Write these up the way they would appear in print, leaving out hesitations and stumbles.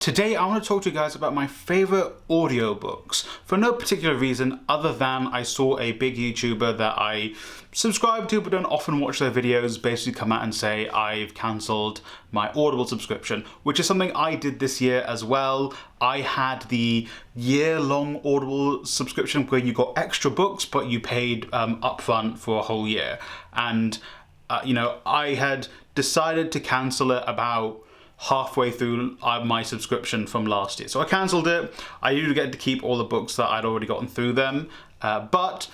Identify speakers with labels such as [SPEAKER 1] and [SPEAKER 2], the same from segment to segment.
[SPEAKER 1] Today I want to talk to you guys about my favorite audiobooks for no particular reason other than I saw a big YouTuber that I subscribe to but don't often watch their videos basically come out and say I've cancelled my Audible subscription, which is something I did this year as well. I had the year-long Audible subscription where you got extra books but you paid upfront for a whole year, and I had decided to cancel it about halfway through my subscription from last year. So I cancelled it. I usually get to keep all the books that I'd already gotten through them, but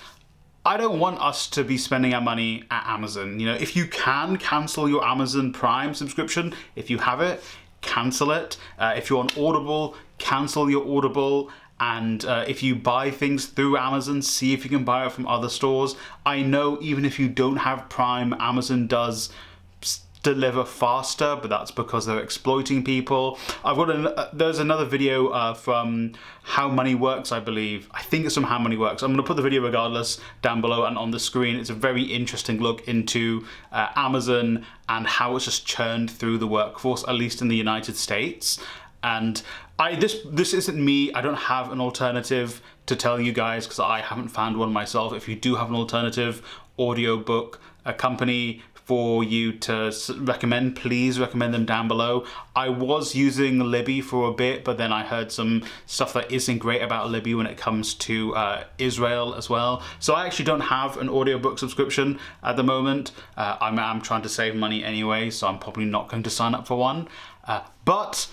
[SPEAKER 1] I don't want us to be spending our money at Amazon. You know, if you can cancel your Amazon Prime subscription, if you have it, cancel it. If you're on Audible, cancel your Audible. And if you buy things through Amazon, see if you can buy it from other stores. I know even if you don't have Prime, Amazon does deliver faster, but that's because they're exploiting people. I've got there's another video from How Money Works, I believe. I think it's from How Money Works. I'm going to put the video regardless down below and on the screen. It's a very interesting look into Amazon and how it's just churned through the workforce, at least in the United States. And this isn't me. I don't have an alternative to tell you guys because I haven't found one myself. If you do have an alternative audiobook company for you to recommend, please recommend them down below. I was using Libby for a bit, but then I heard some stuff that isn't great about Libby when it comes to Israel as well. So I actually don't have an audiobook subscription at the moment. I'm trying to save money anyway, so I'm probably not going to sign up for one. But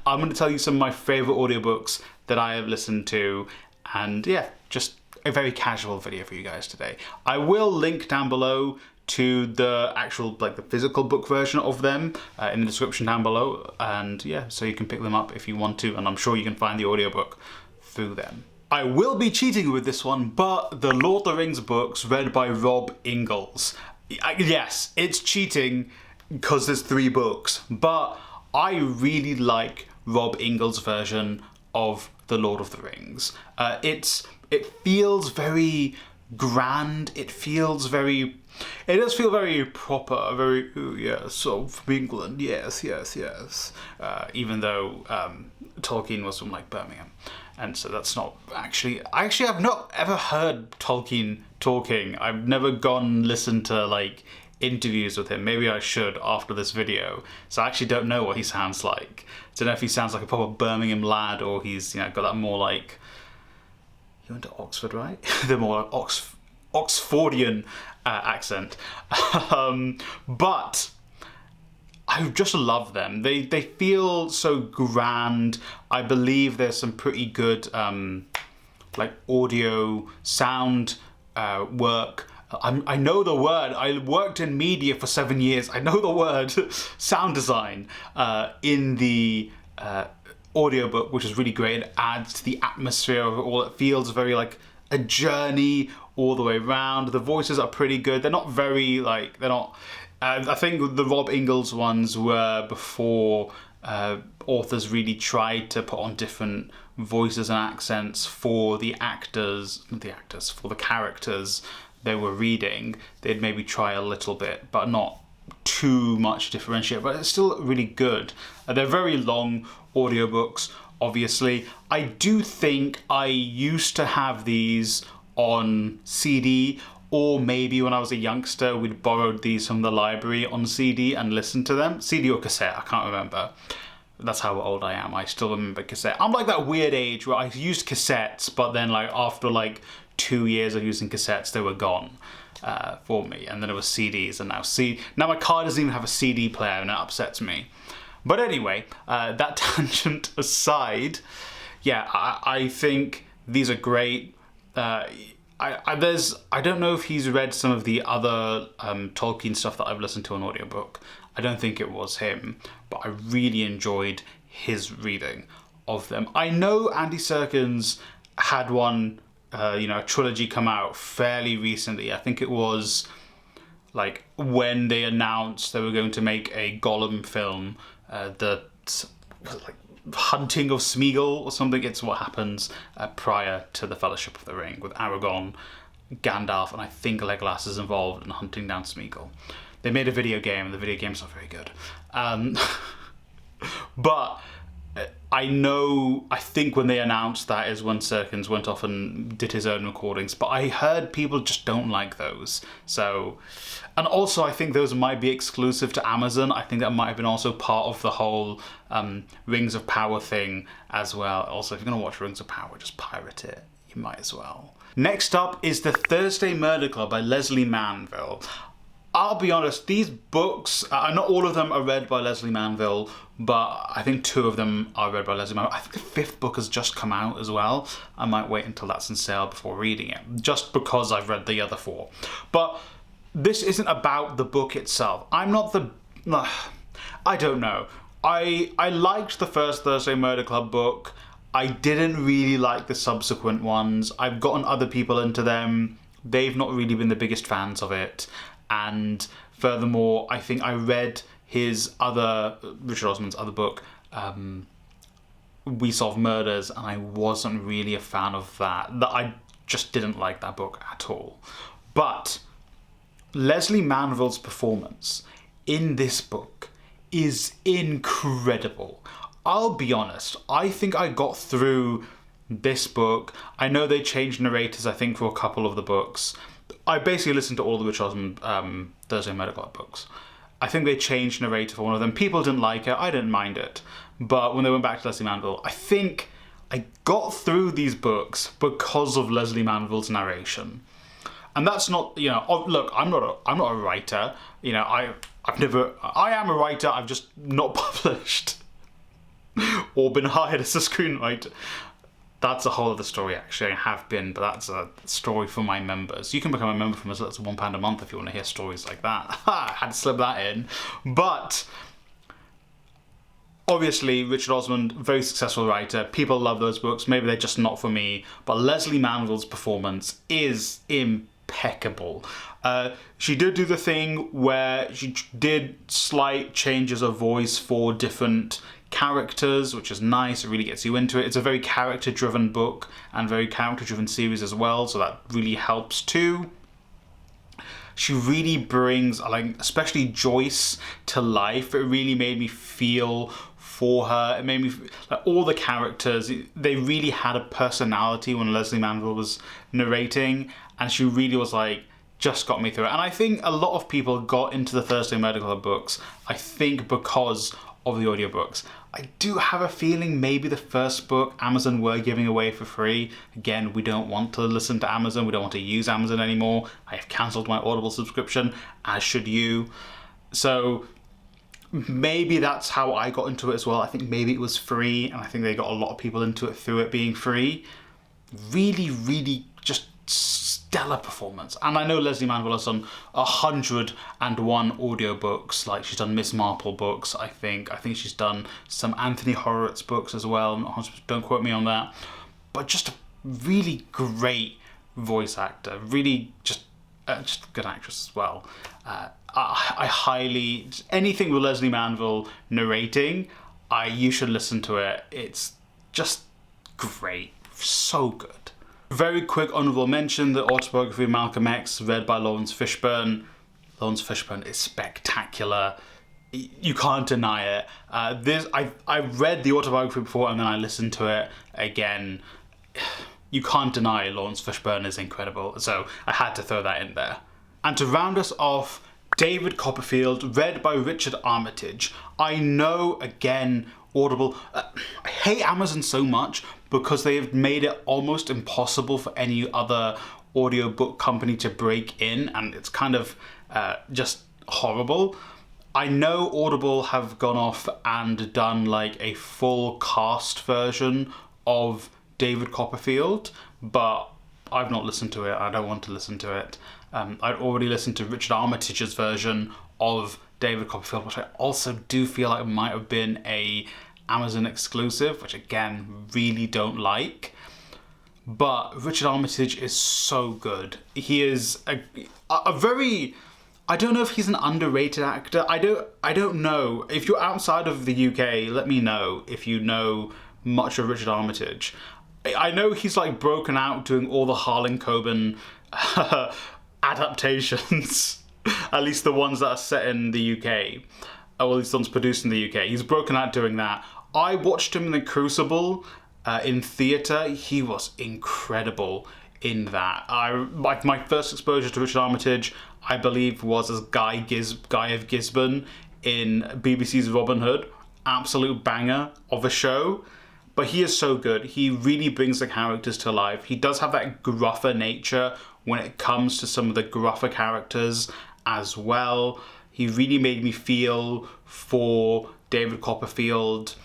[SPEAKER 1] I'm going to tell you some of my favorite audiobooks that I have listened to, and yeah, just a very casual video for you guys today. I will link down below to the actual, the physical book version of them in the description down below, and yeah, so you can pick them up if you want to, and I'm sure you can find the audiobook through them. I will be cheating with this one, but the Lord of the Rings books read by Rob Ingalls. Yes, it's cheating because there's 3 books, but I really like Rob Ingalls' version of the Lord of the Rings. It feels very grand. It does feel very proper, very, oh yes, so from England, yes. Even though Tolkien was from Birmingham. And so that's not actually, I've not ever heard Tolkien talking. I've never gone and listened to interviews with him. Maybe I should after this video. So I actually don't know what he sounds like. I don't know if he sounds like a proper Birmingham lad or he's got that more you went to Oxford, right? The more Oxfordian accent. But I just love them. They feel so grand. I believe there's some pretty good audio sound work. I know the word. I worked in media for 7 years. I know the word sound design in the audiobook, which is really great. It adds to the atmosphere of it all. It feels very a journey all the way around. The voices are pretty good. They're not very they're not. I think the Rob Ingalls ones were before authors really tried to put on different voices and accents for the for the characters they were reading. They'd maybe try a little bit, but not too much differentiate, but it's still really good. They're very long audiobooks, obviously. I do think I used to have these on CD, or maybe when I was a youngster we'd borrowed these from the library on CD and listened to them. CD or cassette, I can't remember. That's how old I am. I still remember cassette. I'm that weird age where I used cassettes, but then after 2 years of using cassettes, they were gone for me, and then it was CDs, and now my car doesn't even have a CD player, and it upsets me. But anyway, that tangent aside, yeah, I think these are great. I don't know if he's read some of the other Tolkien stuff that I've listened to on audiobook. I don't think it was him, but I really enjoyed his reading of them. I know Andy Serkins had one, a trilogy come out fairly recently. I think it was when they announced they were going to make a Gollum film, Hunting of Smeagol or something. It's what happens prior to the Fellowship of the Ring with Aragorn, Gandalf, and I think Legolas is involved in hunting down Smeagol. They made a video game, and the video game's not very good. But I think when they announced that is when Serkins went off and did his own recordings, but I heard people just don't like those. So, and also I think those might be exclusive to Amazon. I think that might have been also part of the whole Rings of Power thing as well. Also, if you're going to watch Rings of Power, just pirate it. You might as well. Next up is The Thursday Murder Club by Leslie Manville. I'll be honest, these books, not all of them are read by Leslie Manville, but I think 2 of them are read by Leslie Manville. I think the 5th book has just come out as well. I might wait until that's on sale before reading it, just because I've read the other 4. But this isn't about the book itself. I'm not the... I don't know. I liked the first Thursday Murder Club book. I didn't really like the subsequent ones. I've gotten other people into them. They've not really been the biggest fans of it. And furthermore, I think I read Richard Osman's other book, We Solve Murders, and I wasn't really a fan of that. I just didn't like that book at all. But Leslie Manville's performance in this book is incredible. I'll be honest, I think I got through this book. I know they changed narrators, I think, for a couple of the books. I basically listened to all the Richard Osman Thursday Murder Club books. I think they changed narrator for one of them. People didn't like it. I didn't mind it. But when they went back to Leslie Manville, I think I got through these books because of Leslie Manville's narration. And that's not, look, I'm not a writer. I am a writer. I've just not published or been hired as a screenwriter. That's a whole other story, actually. I have been, but that's a story for my members. You can become a member from as little as £1 a month if you want to hear stories like that. I had to slip that in. But obviously, Richard Osman, very successful writer. People love those books. Maybe they're just not for me. But Leslie Manville's performance is impeccable. She did do the thing where she did slight changes of voice for different characters, which is nice. It really gets you into it. It's a very character-driven book and very character-driven series as well, so that really helps too. She really brings, especially Joyce, to life. It really made me feel for her. It made me all the characters, they really had a personality when Leslie Manville was narrating, and she really was just got me through it. And I think a lot of people got into the Thursday Murder Club books, I think, because of the audiobooks. I do have a feeling maybe the first book Amazon were giving away for free. Again, we don't want to listen to Amazon. We don't want to use Amazon anymore. I have cancelled my Audible subscription, as should you. So maybe that's how I got into it as well. I think maybe it was free, and I think they got a lot of people into it through it being free. Really, really just stellar performance. And I know Leslie Manville has done 101 audiobooks. She's done Miss Marple books, I think. I think she's done some Anthony Horowitz books as well. Don't quote me on that. But just a really great voice actor. Really just a good actress as well. I highly... anything with Leslie Manville narrating, you should listen to it. It's just great. So good. Very quick honourable mention, the autobiography of Malcolm X, read by Lawrence Fishburne. Lawrence Fishburne is spectacular. You can't deny it. I read the autobiography before and then I listened to it again. You can't deny Lawrence Fishburne is incredible. So I had to throw that in there. And to round us off, David Copperfield, read by Richard Armitage. I know, again, Audible. I hate Amazon so much because they have made it almost impossible for any other audiobook company to break in, and it's kind of just horrible. I know Audible have gone off and done a full cast version of David Copperfield, but I've not listened to it. I don't want to listen to it. I'd already listened to Richard Armitage's version of David Copperfield, which I also do feel like might have been a Amazon exclusive, which again, really don't like. But Richard Armitage is so good. He is a very... I don't know if he's an underrated actor. I don't know. If you're outside of the UK, let me know if you know much of Richard Armitage. I know he's broken out doing all the Harlan Coben adaptations, at least the ones that are set in the UK, or at least the ones produced in the UK. He's broken out doing that. I watched him in The Crucible in theatre. He was incredible in that. Like my first exposure to Richard Armitage, I believe, was as Guy of Gisborne in BBC's Robin Hood. Absolute banger of a show. But he is so good. He really brings the characters to life. He does have that gruffer nature when it comes to some of the gruffer characters as well. He really made me feel for David Copperfield,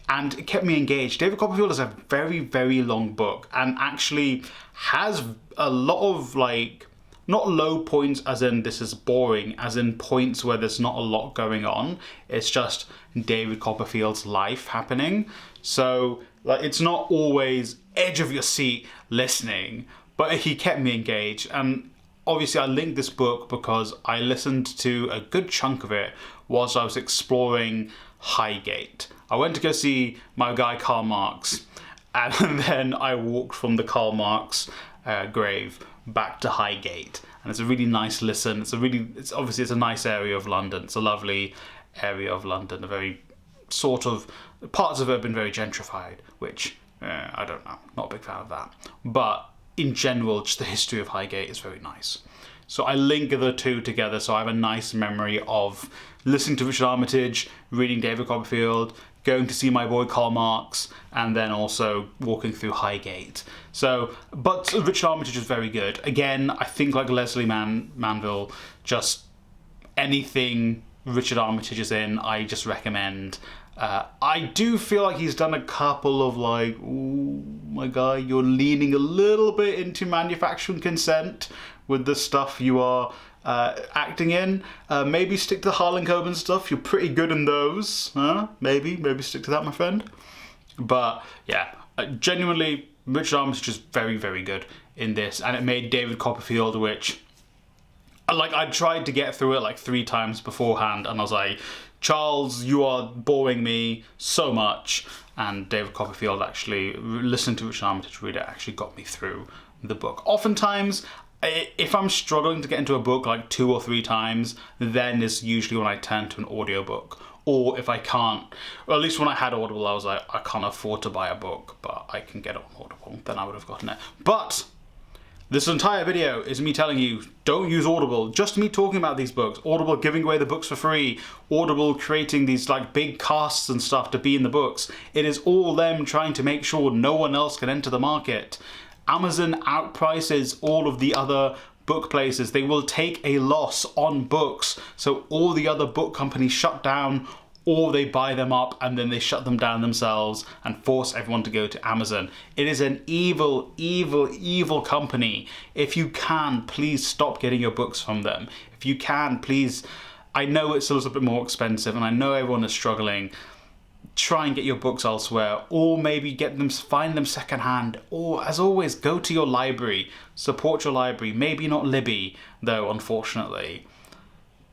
[SPEAKER 1] and it kept me engaged. David Copperfield is a very, very long book and actually has a lot of, like, not low points as in this is boring, as in points where there's not a lot going on. It's just David Copperfield's life happening. So, like, it's not always edge of your seat listening, but he kept me engaged. And obviously I linked this book because I listened to a good chunk of it whilst I was exploring Highgate. I went to go see my guy Karl Marx, and then I walked from the Karl Marx grave back to Highgate, and it's a really nice listen. It's a nice area of London. It's a lovely area of London. A very sort of parts of it have been very gentrified, which I don't know. Not a big fan of that, but in general, just the history of Highgate is very nice. So I link the two together, so I have a nice memory of listening to Richard Armitage, reading David Copperfield, going to see my boy Karl Marx, and then also walking through Highgate. So, but Richard Armitage is very good. Again, I think like Leslie Manville, just anything Richard Armitage is in, I just recommend. I do feel like he's done a couple of like, ooh, my guy, you're leaning a little bit into manufacturing consent with the stuff you are acting in. Maybe stick to the Harlan Coben stuff. You're pretty good in those. Maybe stick to that, my friend. But yeah, genuinely, Richard Armitage is very, very good in this, and it made David Copperfield, which, like, I tried to get through it like 3 times beforehand, and I was like, Charles, you are boring me so much. And David Copperfield, actually listening to Richard Armitage read it, actually got me through the book. Oftentimes, if I'm struggling to get into a book like 2 or 3 times, then is usually when I turn to an audiobook. Or if I can't, or at least when I had Audible, I was like, I can't afford to buy a book, but I can get it on Audible, then I would have gotten it. But this entire video is me telling you, don't use Audible. Just me talking about these books. Audible giving away the books for free. Audible creating these like big casts and stuff to be in the books. It is all them trying to make sure no one else can enter the market. Amazon outprices all of the other book places. They will take a loss on books. So all the other book companies shut down, or they buy them up and then they shut them down themselves and force everyone to go to Amazon. It is an evil, evil, evil company. If you can, please stop getting your books from them. If you can, please, I know it's a little bit more expensive and I know everyone is struggling. Try and get your books elsewhere, or maybe find them secondhand, or as always, go to your library, support your library. Maybe not Libby, though, unfortunately.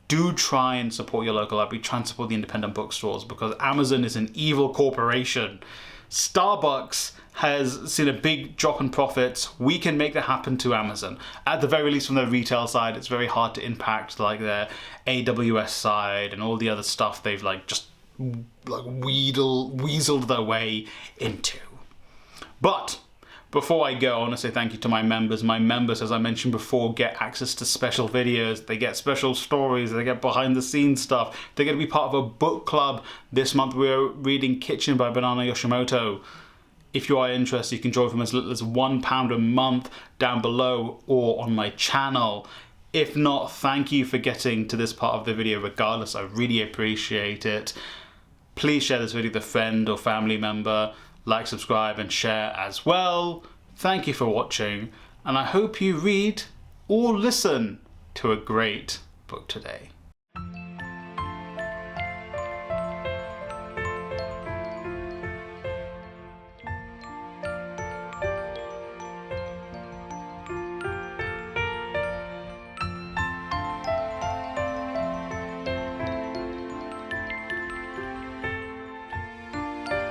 [SPEAKER 1] Do try and support your local library, try and support the independent bookstores, because Amazon is an evil corporation. Starbucks has seen a big drop in profits. We can make that happen to Amazon. At the very least, from their retail side, it's very hard to impact like their AWS side and all the other stuff they've like just like weaseled their way into. But before I go, I want to say thank you to my members. My members, as I mentioned before, get access to special videos. They get special stories. They get behind the scenes stuff. They're going to be part of a book club. This month we're reading Kitchen by Banana Yoshimoto. If you are interested, you can join from as little as £1 a month down below or on my channel. If not, thank you for getting to this part of the video regardless. I really appreciate it. Please share this video with a friend or family member. Like, subscribe, and share as well. Thank you for watching, and I hope you read or listen to a great book today.